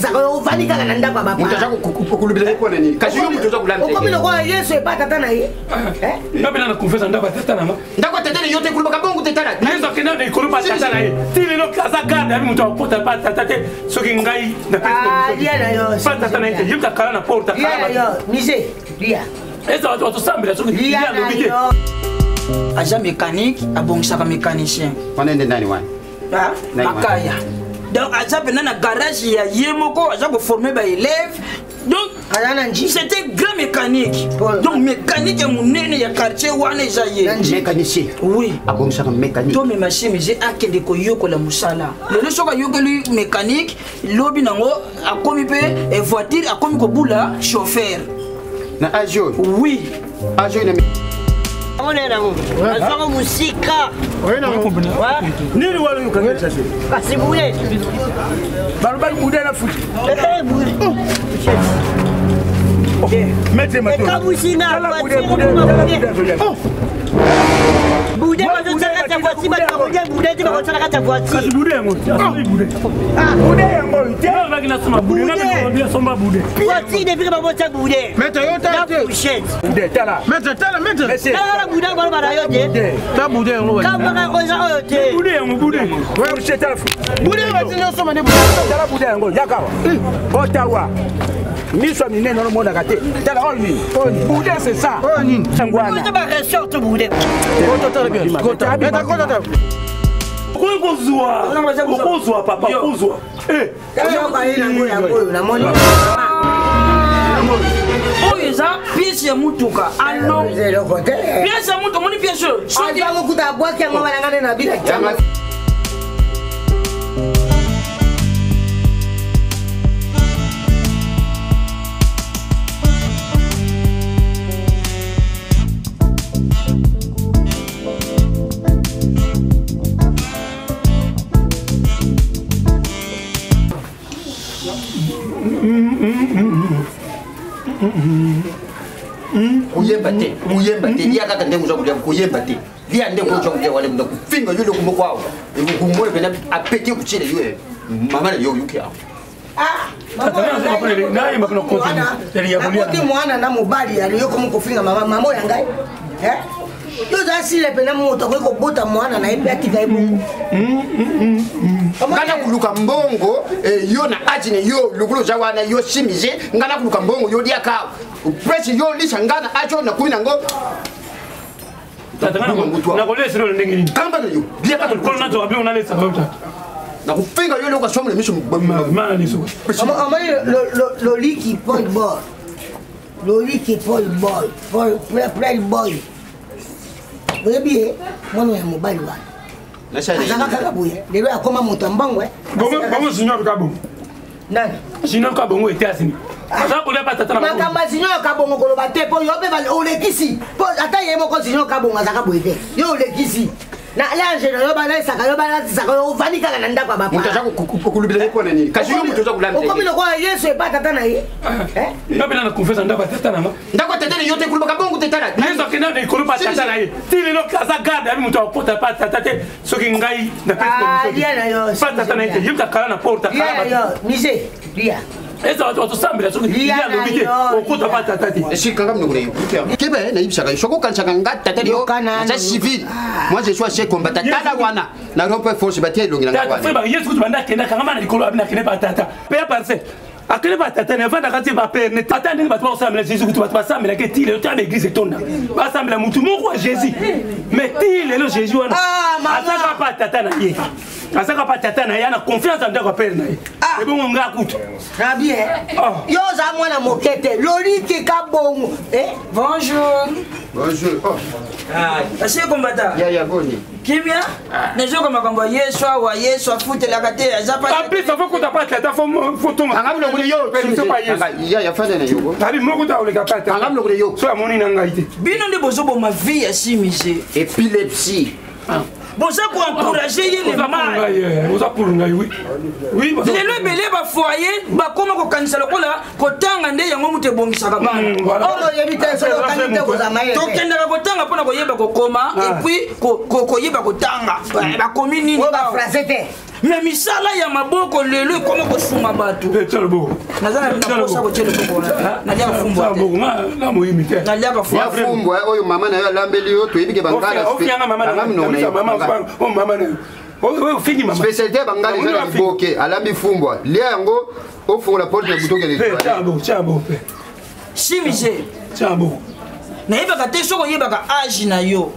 tisaka ovandi kaka na ndako ya bapara. Mutu aza kokulubela mpona nini? Kasi yo mutu aza kolanda ye. Okomi lokola Yesu epa tata na ye. Nga bena na confesse ndako ya tata na ma. Ndako ya tata na yo te kulubaka bongo te tala. Yesu akenda na ikolo pa tata na ye. Ti lelo aza garde abi mutu akota pa tata te soki ngai na Ah, lia na yo. pa tata na ye. Yemta kala na porta Lia na kala. yo. Mise, lia. Eza watu sambela soki Lia lia na lobite. yo. Aja mécanique, abongisaka mécanicien. Wana ende nani wana? Ah, Makaya. Donc aja pena na garage ya Yemoko, aja ko former ba élèves. Donc c'était grand mécanique. Donc mécanique monene ya quartier wana jaye. Mécanicien. Oui. Abongisaka mécanique. To me machine j'ai akende ko yoko la musala. Le soka yokeli mécanique, lobi nango akomi pe voiture akomi ko bula chauffeur. Na ajo. Oui. Ajo na On est là, on musika. Nini wale ukangeni sasa? Kasi bule. Barabara muda na futi. Bule. Mete mato. Kabusinga. Bude bazotaka ta voiture ba bude ti bazotaka ta voiture. Kasi bude yango. Asi bude. Ah, Bude yango te. Nga baki na soma bude. Nga baki na somba bude. voiture depuis que bazotaka bude. Mete yo ta te. Bude tala. Mete. Mese. Kala bude ngolo bana yo te. Ta bude yango. Kama ko za oyo te. Bude yango bude. Wewe usheta. Bude bazina soma ne bude. Tala bude yango yakawa. Otawa. Miso minene no monde kate. Tala olni. Bude c'est ça. Olni. Sangwana. Ko ba resort bude. Okozwa papa okozwa. Oyo eza pièce ya mutuka. Ano. Pièce ya mutuka, moni pièce. Soki amokuta bwaki yango banangane na bila chama. Kuyemba te. Lia kaka ndengo za kulia kuyemba te. Lia ndengo za kulia wale mna kufinga yule kumoko wao. Kumole pena apeti kuchile yule. Mama na yo yuki hao. Akoti mwana na mobali aliyoko mukofinga mama ya ngai. Yo za sile pena moto ko bota mwana na ipe atika ibu. Ngana kuluka mbongo yo na ajine yo lukulo za wana yo shimize ngana kuluka mbongo yo dia ka. Presi yo lisha ngana ajo na kuina ngo. Na kolesa lo ndengini. Kamba na yo. Bia ka Ko na to abi ona lesa bauta. na kufinga yo loka somle miso mana liso. Amani lo liki point boy. Lo liki point boy. Play boy. Webi mwana ya mobile wa. Na sha Azaka kaka buye. Lelo akoma moto mbangwe. Bongo signor kabongo. Nani? Signor kabongo ete asini. Asa kule patata na. Makamba signor kabongo koloba te po yo be ba olekisi. Po ata yemo ko signor kabongo azaka buye te. Yo olekisi. Na lange no ba na saka yo ba na saka yo vani kaka na ndako baba. Mutaza kukulubila iko na nini? Kasi yo mutaza kulanda. Okomi lo kwa Yesu e ba tata na ye. Ngabela na confessa ndako tata na ma. Ndako tata na yote kulubaka bongo tetala. Yesu akenda na ikolo pa tata na ye. Ti lelo kaza garde abi mutu akota pa tata te soki ngai na Ah, dia na yo. pa tata na ye. Yemta kala na porta kala. Dia yo, mise. Dia. Eza watu sambela soki lia lobite okota pa tata te. Esi kanga mnukule yo. Kebe na ibisaka shoko kanchaka ngata tata yo. Sa civil. Moi je suis chez combattant tata wana. Na rompe force batie longira Tata ngwana. fe ba Yesu kutu banda kenda kanga mana ikolo abi na kenda pa tata. Pe parce akele ba tata ne vanda kati ba père ne tata ndenge bato basambela Jésus kutu bato basambela ke ti lelo ta l'église etonda. Basambela mutu moko Jésus. Mais ti lelo Jésus wana. Asaka pa tata na ye. Asaka pa tata na ye na confiance en ndako père na ye. Et bon nga kutu. Na bien. Yo za mwana mokete, lori ki kabongo. Bonjour. Bonjour. Assez combattant. Ya boni. Kimia? Nezo kama kwamba Yesu wa Yesu afutela kate azapa. Apli ça faut que ta pas tata faut tomber. Anga mnukule yo. C'est pas Yesu. Ya fanya na yo. Abi moko ta oleka pa tata. Anga mnukule yo. So amoni na ngai te. Bino nde bozobo ma vie ya simise. Épilepsie. Boza ko encourager ye les mal. Oza pour ngai oui. Oui, lelo ebele ba foyer ba koma ko kanisa lokola kotanga nde yango mutu ebongisaka bana. Ono yebi te so kanite ko za maye. Tokendaka kotanga mpona koyeba kokoma et puis koyeba kotanga bakomi nini ba français te. mais misala ya maboko lelo ekoma kosunga bato naliaka fumbwa oyo mama na yo alambeli yo toyebike bangala spécialité bangala eza na liboke alambi fumbwa lia yango ofungola porte na butokele simise nayebaka te soki oyebaka age na yo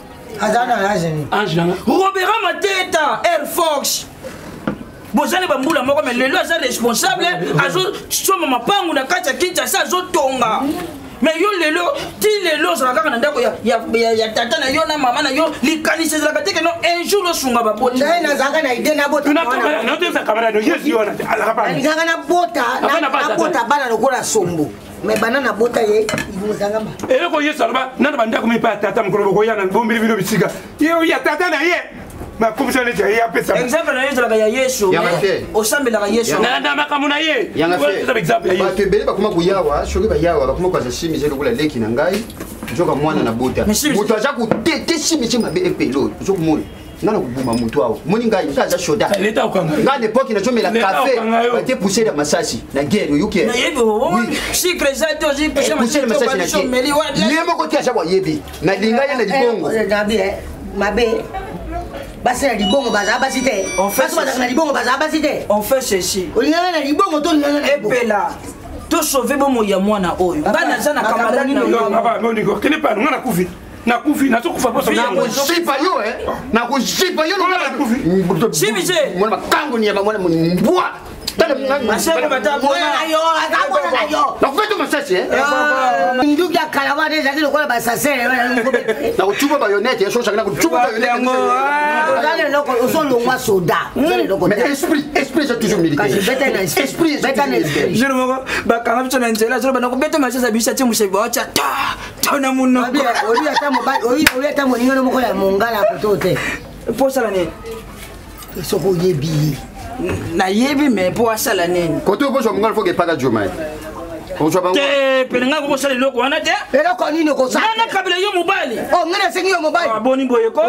Robert Mateta Air Fox bozali bambula moko mais lelo aza responsable azosoma mapangu na kati ya Kinshasa azotonga mais yo lelo ti lelo ozala kaka na ndako ya tata na yo na mama na yo likanisi ezalaka te ke no un jour osunga babota nazalaka na ide nabotaalingaka nabota bana lokola sombo mais bana nabota ye ibuzangamba eloko yesu aloba nana bandako mipa ya tata mokolo bokoyana bombeli bino bisika ye ya tata na ye exemple na yo ezalaka ya yesu osambelaka yesu na makambo na ye bato ebele bakoma koyawa soki bayawa bakoma koaza simise lokola leki na ngai nzoka mwana na bota moto aza kotete simise mabe epelo ozokomona ngana kobuma moto awa moni ngai nga aza soda nga na epoki nazomela kafe bate poussere ya masasi na guerre oyoki ye moko te aza koyebi nalinga ye na libongo basi na libongo bazala basi te basi bazaka na libongo bazala basi te on fait ceci olinganga na libongo to olinganga na epela tosauve bomo ya mwana oyo bana aza na camarade kene pano nga nakufi nazokufa nakuzipa yo nakuzipa yo simise mwana makango ni ya mwana mbwa nakufeta masasi nduki ya kalawana ezali lokola basasere nakucuba bayonete esosaka nakucuba bayonetozolongwa soda esprit eza toujours militaire moko bakanga biso na nzela zoloba nakobeta masasi biso atie mosebi baotya tana monoko oyo ata molingano moko ya mongala koto te posala nini soki oyebi nayebi me mpo asala nini kote okozwa mongala foke epaka jomai te pele nga kokosala eloko wana te eloko nini okosala nana kabila yo mobali ngana esengi yo mobali aboni boyeko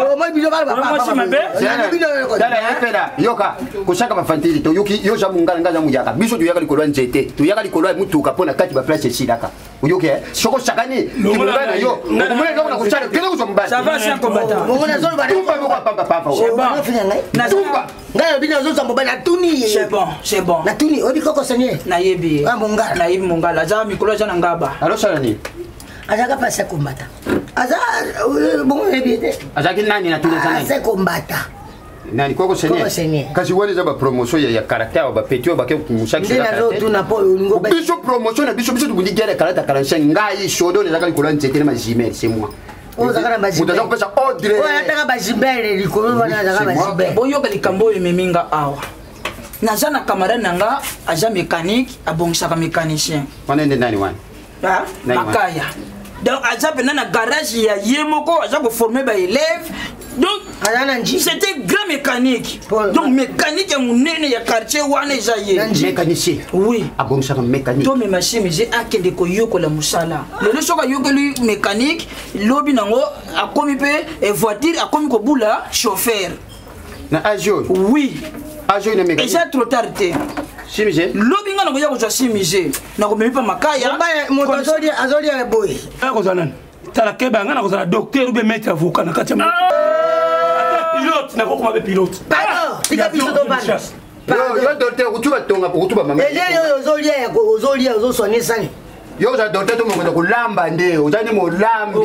yoka kosaka bafantili toyoki yo za mongala nga za muyaka biso toyaka likolo ya nzete toyaka likolo ya mutuka mpo na kati baplace esilaka oyoki soko sakani kimongala na yo okomona eloko na kosala pele kozwa mobali ngai lobi nazozwa mobali natuni ye c'est bon natuni oyebi kokosenie nayebi nayebi mongala aza mikolo aza na ngaba alosala nini azalaka mpasi akombata aza bongo yebi te azalaki nani ase kombata nani kokosenie kasi wana eza bapromotion ya caractère ya bapeti oyo bake musakisnazotuna mpo olingo biso promotion na biso tobundi guerre karata 45 ngai sodo ezalaka likolo ya nzete na majimel c'est moi ataka bajibele likolo wana azaka bajibele boyoka likambo oyo ememinga awa naza na camarade na nga aza mécanique abongisaka mécanicien wana nde nani wana makaya donc aza pena na garage ya ye moko aza koforme baélève donc c'était grand mécanique donc mécanique ya monene ya quartier wana eza ye mécanicien oui abongisaka mécanique tomema chemise akende koyokola mosala lelo soki ayokeli mécanique lobi nango akomi mpe voiture akomi kobula chauffeur na agio oui agio na mécanique eza trop tard te chemise lobi nga nakoya kozwa chemise nakomemi mpa makaya moto azolia boye kozwa nani tala keba nga nakozala docteur ube maître avocat na kati ya pilote nakokoma be pilote yo docteur okutuba tonga okutuba mama eleli oyo ozolia ozoswanisani yo oza docteur tomokoza kolamba nde ozani molambi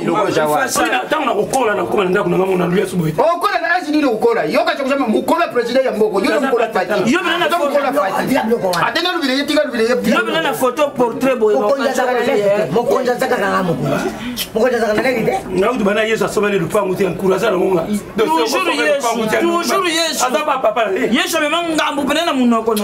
ntango nakokola nakokoma na ndako nanga mona luya suboye te okola na asi nini okola yo kasi kozama mokola président ya mboko yo mokola fati atena lubile ye tika lubile ye yo bena na photo portrait boye mokonzi azaka kanga mokonzi azaka na leki te nautu bana yesu asomani lupangu te yankulu aza nangonga toujours yesu aza bapapa yesu amema ngambu pene na munoko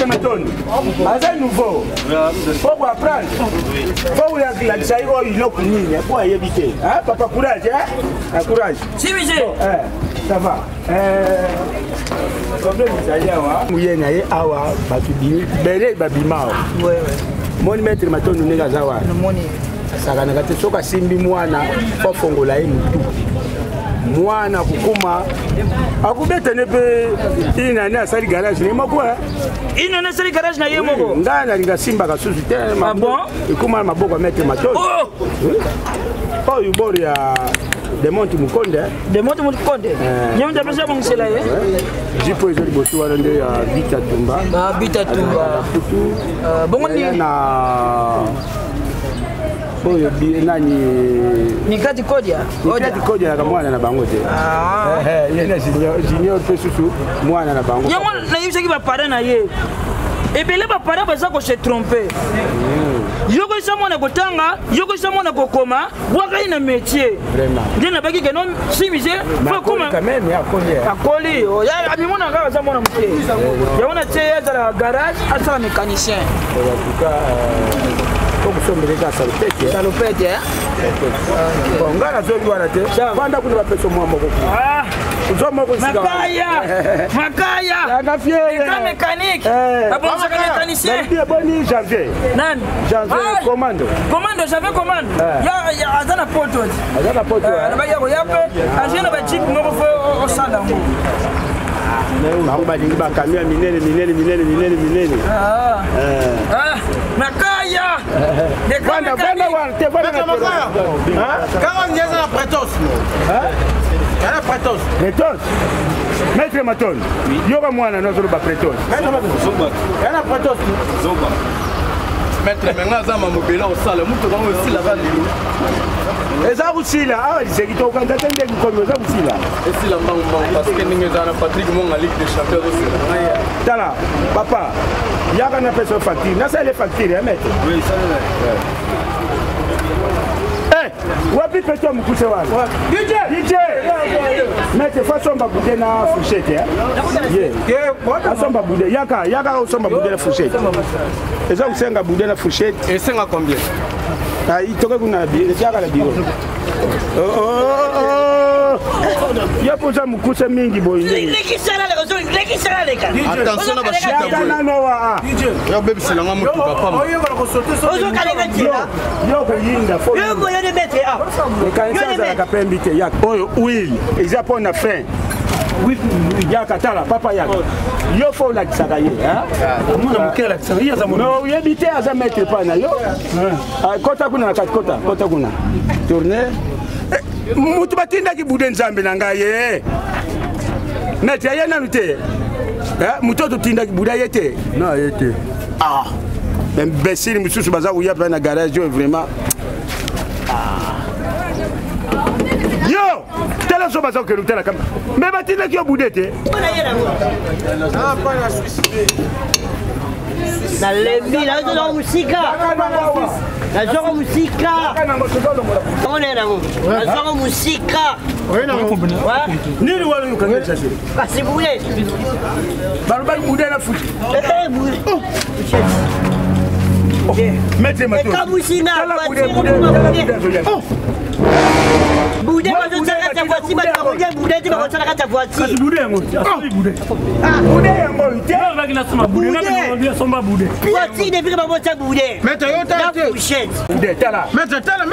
Maître Matoni, c'est nouveau. Faut apprendre. Faut la saïro il n'a qu'une pour y éviter. Hein, papa courage, hein? Courage. Si monsieur. Ça va. Problème c'est là, oui, na ye awa batubini, bele babima. Ouais. Mon Maître Matoni nega zawa. Saka na kate soka simbi mwana kwa fongola ye mutu. Mwana kukuma akubeta nepe ina na sali garage ne makwa ina na sali garage na yemoko ngana linga simba kasusu te bon ikuma maboko Maître Matoni oh yubori ya Demonti Mukonde nyamta pesa bongisela ye jipo ezali botu wana nde ya Bita Tumba Bita Tumba bongo ni na oyo nani Nikati Kodia na mwana na bango te yena junior pe susu mwana na bango yango na yebisa ki ba parent na ye ebele ba parent baza ko se tromper yoko isa mwana kotanga yoko isa mwana kokoma waka ina métier vraiment ndena baki que non si monsieur faut comment quand même akoli ya abimona ngaka za mwana mke yaona te ya za garage asa mécanicien en tout cas okusombereka salopete bon ngana zoli wana te banda kuna bapeso mwa moko uzoma ko sika makaya ngafie ka mécanique abonsa ka mécanicien bien boni janvier commando janvier commando ya azana poto na ba yako yape ajena ba jeep moko fo osala ngo balingi bakamia minene nakaya banda warte kama nyeza na pretos yana pretos Maître Matoni yoga mwana nozolo ba pretos yana pretos Maître menga zama mobela osala muto bango osila bandelo eza kusila awa diseki to kanda tende kukomi eza kusila esila mbango parce que ninge zana Patrick Monga Ligue des Champions osila tala papa yaka na peso facture na sale facture maître oui ça wapi peto mukuse wana DJ maître fasomba bude na fourchette asomba bude yaka osomba bude na fourchette eza kusenga bude na fourchette esenga combien itoke kuna yaka la bio yapoza mukuse mingi boye attention na bashika boye ya bebe selanga mutu papa yo koyinda fo kanisa ka pembite yak oyo will eza pona fin yaka tala papa yaka yo fo la kisaka ye mwana mukela kisaka ye za mwana no yebite aza mettre pa na yo kota kuna na kota kuna tourner mutu batindaki bude nzambe na ngai ye maître ye nanu te mutu ototindaki bude ye te no ye te imbécile mosusu baza koya mpe na garage oyo vraiment yo tala so baza kokende kotala kama me batindaki yo bude te nalembi nazozala musika nazwaka musika amone nango nazwaka musika nini wala yokangeli kasi bude balobaki bude na futi Maître Matoni ekamusinga bude bazotala kata voiture batakolia bude te bakotala kata voiture kasi bude yango asali bude bude yango te baki nasoma bude nani asomba bude voiture depuis babota bude Maître yo ta te bude tala Maître tala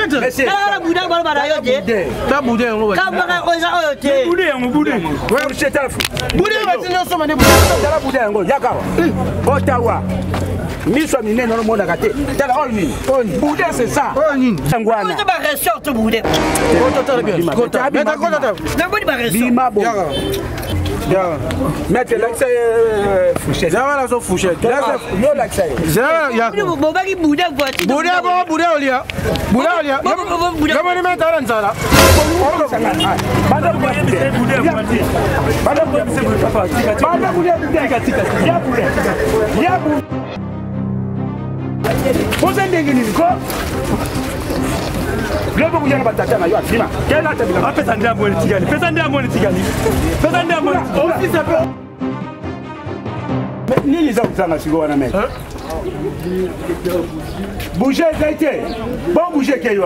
bude baloba na yo te ta bude yango kamaka oza oyo te bude yango bude fourchette tala bude batini osoma ne bude tala bude yango yakawa otawa miso minene omonaka te tala oyo nini bude c'est ça ngwana oza baresorte bude naboni bima bo Maître lakisa fourchette zawa la so fourchette yo lakisa zawa bobaki bude voiture bude olia yamoni meta ala nzala banda bude poza ndenge nini ko globo kuyana batata na yo afima kena tabila apesa ndia moni tigani pesa ndia moni tigani pesa ndia moni office pe nini za kutanga siko wana mec bouger été bon bouger keyo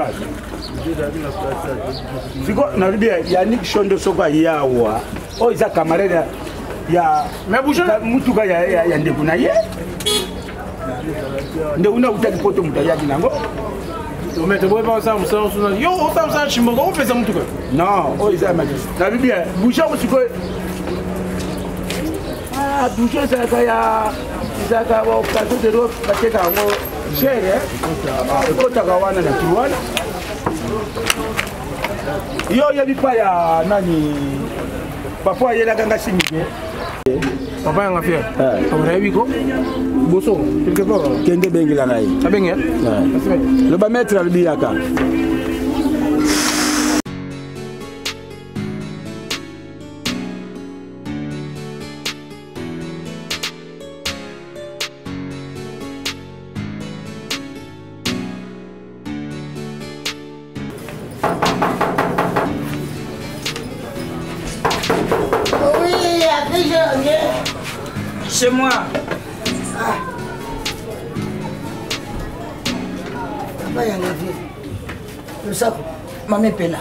siko na libia Yannick Shondo soka yawa o isa camarade ya mais bouger mutuka ya ndeku na ye nde una utaki poto mutayaki nango mais tu peux pas ça yo on ça chimoko on fait ça mutuka non o isa magis na libia bouger ko siko bouger ça kaya zaka wa kazo de ro bateka ngo chere kota kawana na tuwana yo yebipa ya nani papa yela kanga simike papa yanga fier on a biko boso quelque part kende bengila nayi abenge le ba mettre al biyaka Chez moi. Mame pela.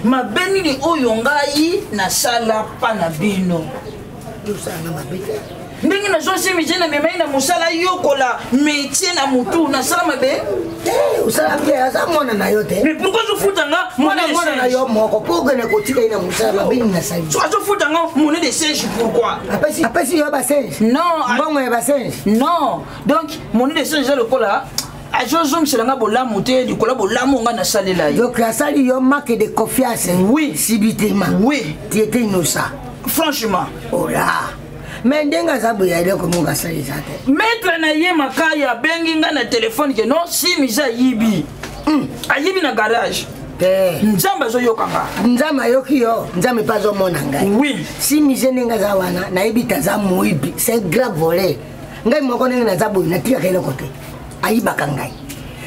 Ma benini oyo ngai na sala pa na bino. Ndenge na zosi mijena memai na musala yokola métier na mutu na sala mabe. Usala pia za mwana na yote. Mais pourquoi je futa nga mwana na yo moko pour que ne kotika ina musala bini na sai. Tu as futa nga monnaie de singe pourquoi? Apesi yo ba singe. Non, mbongo ya ba singe. Non. Donc monnaie de singe le kola ajozom selanga bolamu te du kola bolamu nga na salela yo. Donc la sali yo marque de confiance. Oui, subitement. Oui, tu étais innocent. Franchement. Oh là. Mais ndenga zabu ya ile ko munga sali zate. Maître na ye makaya bengi nga na téléphone ke non si miza yibi. Ayibi na garage. Nzamba zo yokanga. Nzamba yoki yo, nzamba pazo mona ngai. Oui. Si mize nenga za wana na ibita za moibi, c'est grave volé. Ngai moko nenga na zabu na tia kele kote. Ayiba kangai.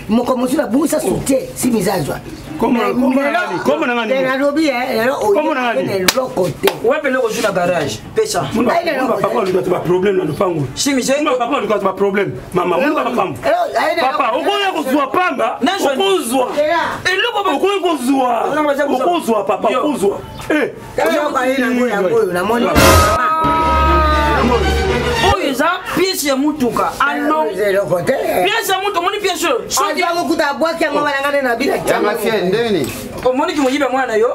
Moko musula busa soutien si mizazo. Comment nangani? Comment nangani? Ouais, mais le rejoue la garage. Pesa. Papa, on doit avoir problème dans le pango. Si, mais c'est. Papa, on doit avoir problème. Maman, on doit avoir papa, on va voir pamba. On va voir. Et le papa, on va voir papa, on va voir. Eh. Oh, ils ont pièce ya mutuka. Alors. Pièce ya mutuka, moni pièce. Soki yango kuta bwaki yango banangane na bila. Yanga fie ndeni. O moni ki moyibe mwana yo.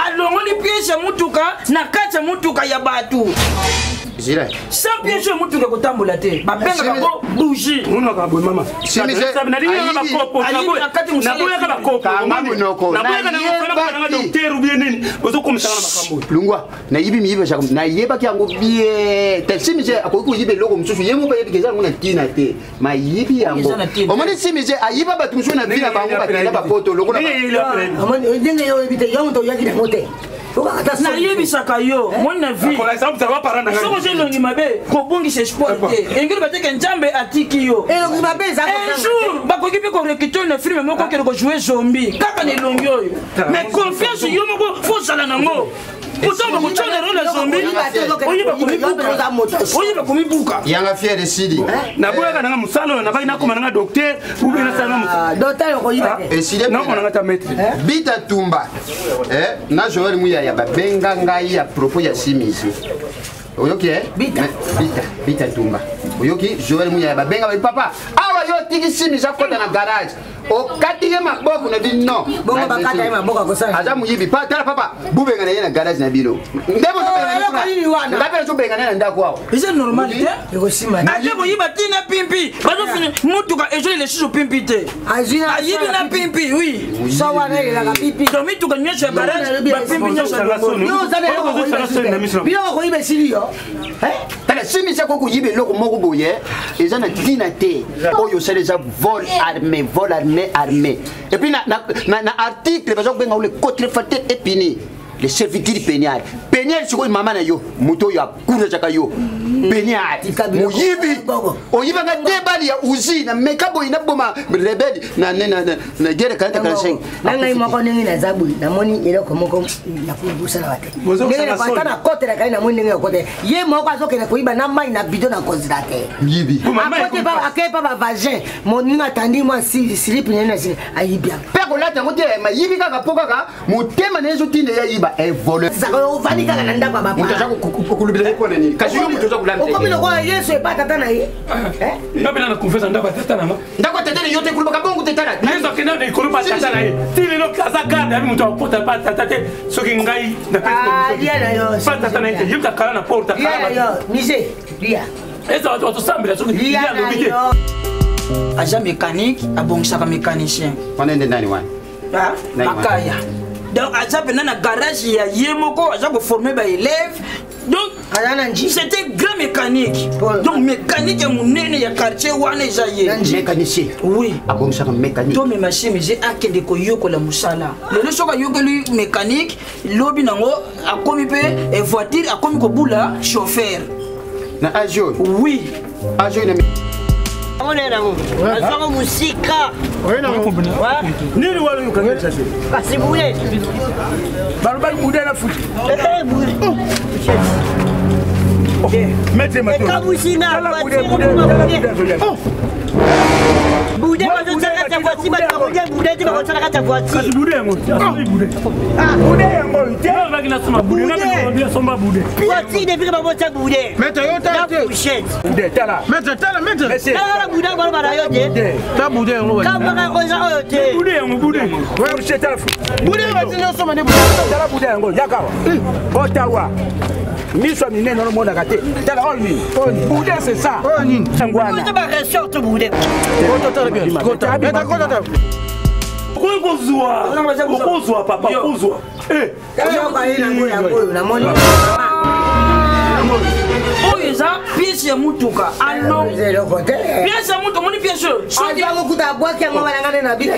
Alors moni pièce ya mutuka na kati ya mutuka ya batu. Zira. Sans pièce ya mutuka kotambola te. Ba benga ko bougie. Uno ka boy mama. Si mais c'est na dinga ba kopo. Na boya ka ba kopo. Kama munoko. Na boya ka na docteur ou bien nini. Bozo komisa na makambo. Lungwa na yibi miyibe shaka na yeba kyango bien. Telsimize akoku yibe loko msusu yemu ba yebi keza ngona tina te. Ma yibi yango. Omoni simize ayiba batu msusu na vina bango ba ba poto loko na. Omoni ndenge yo ebite yango to yaki na mote. Na yebisaka yo mona vie soko zelongi mabe kobongisa espoir te engeli bateke nzambe atiki yo un jour bakoki mpe korekite na filme moko okende kojoue zombi kaka na elongi oyo mais confiance yo moko fozala nango pourtant bakotyona role ya zombi oyiba komibuka yanga fiere sidi naboyaka nanga mosala oyo nabai nakoma nanga docteur ube nasala docteur okoyiba nakomanga ta maître bita tumba na joel muya ya babenga ngai ya propos ya simisi oyoki bita tumba oyoki joel muya ya babenga bali papa awa yo tiki simisi akota na garage okati ye maboko na bino bongo bakata ye maboko kosala aza muyibi pa tala papa bubenga na ye na garage na bino ndebo ndapela zobenga na ndako awo c'est normal te ekosima aje boyiba tina pimpi bazofini mutuka ezo ile siso pimpi te ayibi na pimpi oui so wana ile la pimpi to mituka nyosha ya garage ba pimpi nyosha bilo koyiba silio tala simisi akoko yibe loko moko boye eza na tina te oyo sala eza vol armé. Et puis, na article, les gens qui ont le contrefaté épini. les serviteurs pénial pénial c'est quoi maman na yo moto ya kura chaka yo pénial muyibi oyiba nga debali ya uzi na mekabo inaboma rebeli na gere kalata kalasheng nanga imoko ningi na zabu na moni eloko moko ya kubusa na wate ngene pata na kote na kai na moni ningi kote ye moko azoke na kuiba na mai na bidon na considérate muyibi akote ba akepa ba vagin moni atandi moi slip nene si ayibia peko lata ngote mayibi kaka poka ka mutema nezo tinde ya yiba e voleur sako vani kaka na ndako ba mutaja kukulubila ko nani kasi yo mutaja kulanda okomino kwa yesu e pata tana ye ngabela na confessa ndako tata na ma ndako tata ni yote kuluba kabongo tetala nezo kena de kuluba tata na ye tili lo kaza garde abi muto porta pa tata te soki ngai na president ya yo tata na ye yimta kala na porta kala yo mise lia eza watu sambela soki lia no bike agent mécanique abongisaka mécanicien wanende nani wana makaya donc aza pena na garage ya ye moko aza koforme baélève donc c'était grand mécanique donc mécanique ya monene ya quartier wana eza ye mécanicien oui abongisaka mécanique to mema chemise akende koyokola mosala lelo soki ayokeli mécanique lobi nango akomi mpe voiture akomi kobula chauffeur na agio oui agio na Onena mu. Azonga musika. Onena mu. Nini wale yukanga sasa? Kasi bule. Barabara bude na futi. Bule. Mete mato. Kabusinga. Bude bazotaka ta voiture ba bude ti bazotaka ta voiture. Kasi bude yango. Bude. Ah, bude yango. Tena bakina soma bude. Ngabela somba bude. Voiture depuis ba bota bude. Mete yo ta. Bude tala. Mete tala mete. Tala bude ba ba yo te. Ta bude yango. Ka ba ko za o te. Bude yango bude. Wewe usheta. Bude bazina soma ne bude. Tala bude yango yakawa. Otawa. Miswa minene no mona kate. Tala oni. Bude c'est ça. Oni. Sangwana. Ko ba resort bude. Okozwa papa okozwa oyo eza pièce ya mutuka ano pièce ya mutuka moni pièce azakokuta abwaki yango banangane na bila